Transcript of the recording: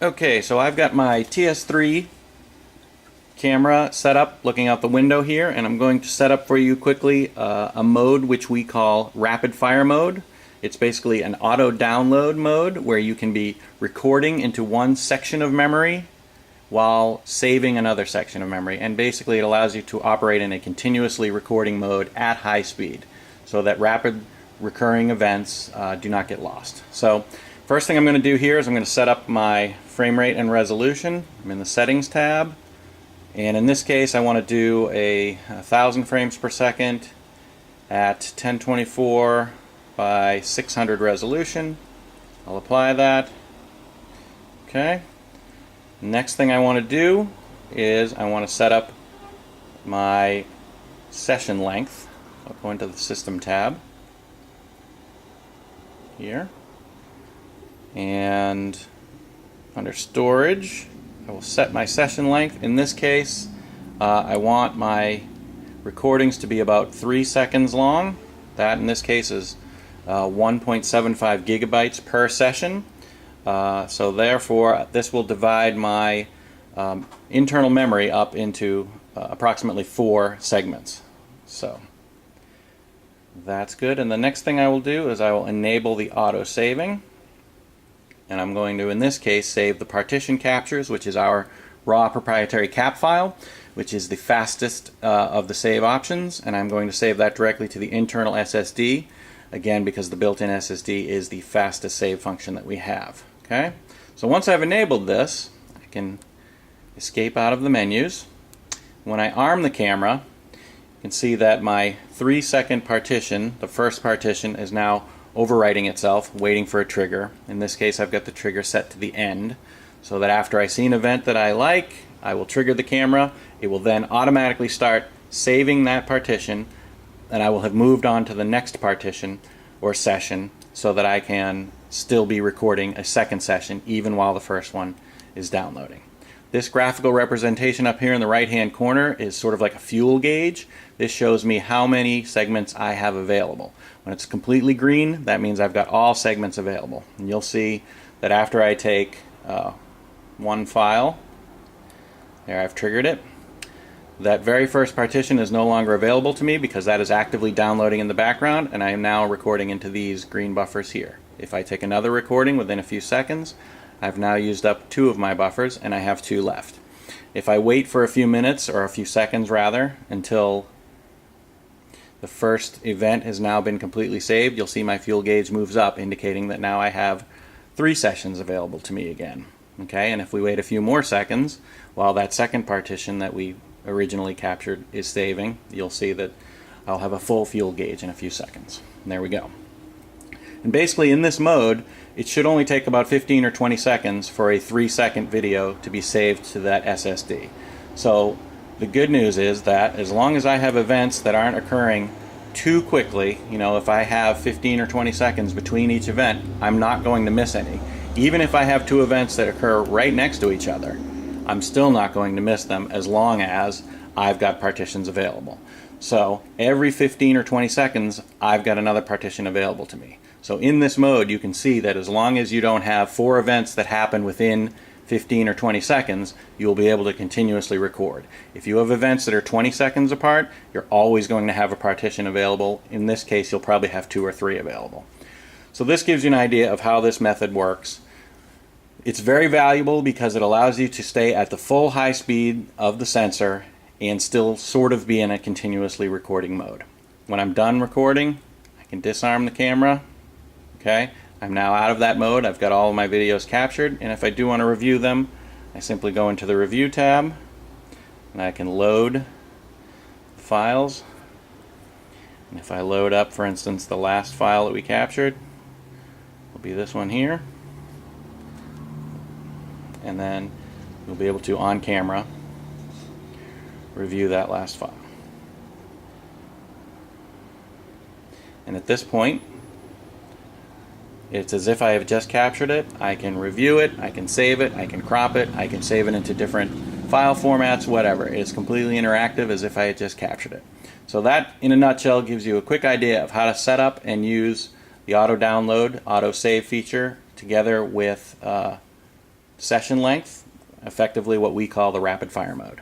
Okay, so I've got my TS3 camera set up looking out the window here, and I'm going to set up for you quickly a mode which we call rapid fire mode. It's basically an auto download mode where you can be recording into one section of memory while saving another section of memory, and basically it allows you to operate in a continuously recording mode at high speed so that rapid recurring events do not get lost. So first thing I'm going to do here is I'm going to set up my frame rate and resolution. I'm in the settings tab, and in this case I want to do a 1000 frames per second at 1024 by 600 resolution. I'll apply that. Okay. Next thing I want to do is I want to set up my session length. I'll go into the System tab here, and under Storage I will set my session length. In this case I want my recordings to be about 3 seconds long. That in this case is 1.75 gigabytes per session. So therefore this will divide my internal memory up into approximately 4 segments. So that's good. And the next thing I will do is I will enable the auto saving, and I'm going to in this case save the partition captures, which is our raw proprietary cap file, which is the fastest of the save options, and I'm going to save that directly to the internal SSD, again because the built-in SSD is the fastest save function that we have. Okay, so once I've enabled this, I can escape out of the menus. When I arm the camera, you can see that my 3-second partition, the first partition, is now overwriting itself, waiting for a trigger. In this case I've got the trigger set to the end, so that after I see an event that I like, I will trigger the camera. It will then automatically start saving that partition, and I will have moved on to the next partition or session so that I can still be recording a second session even while the first one is downloading. This graphical representation up here in the right hand corner is sort of like a fuel gauge. This shows me how many segments I have available. When it's completely green, that means I've got all segments available. And you'll see that after I take one file, there I've triggered it, that very first partition is no longer available to me because that is actively downloading in the background, and I am now recording into these green buffers here. If I take another recording within a few seconds, I've now used up 2 of my buffers and I have 2 left. If I wait for a few minutes, or a few seconds rather, until the first event has now been completely saved, you'll see my fuel gauge moves up, indicating that now I have 3 sessions available to me again. Okay, and if we wait a few more seconds while that second partition that we originally captured is saving, you'll see that I'll have a full fuel gauge in a few seconds. And there we go. And basically in this mode, it should only take about 15 or 20 seconds for a 3-second video to be saved to that SSD. So the good news is that as long as I have events that aren't occurring too quickly, you know, if I have 15 or 20 seconds between each event, I'm not going to miss any. Even if I have 2 events that occur right next to each other, I'm still not going to miss them as long as I've got partitions available. So every 15 or 20 seconds, I've got another partition available to me. So in this mode, you can see that as long as you don't have 4 events that happen within 15 or 20 seconds, you'll be able to continuously record. If you have events that are 20 seconds apart, you're always going to have a partition available. In this case, you'll probably have 2 or 3 available. So this gives you an idea of how this method works. It's very valuable because it allows you to stay at the full high speed of the sensor and still sort of be in a continuously recording mode. When I'm done recording, I can disarm the camera. Okay, I'm now out of that mode. I've got all of my videos captured, and if I do want to review them, I simply go into the Review tab and I can load the files. And if I load up, for instance, the last file that we captured, will be this one here, and then you'll be able to, on camera, review that last file. And at this point, it's as if I have just captured it. I can review it, I can save it, I can crop it, I can save it into different file formats, whatever. It is completely interactive as if I had just captured it. So that, in a nutshell, gives you a quick idea of how to set up and use the auto download, auto save feature together with session length, effectively what we call the rapid fire mode.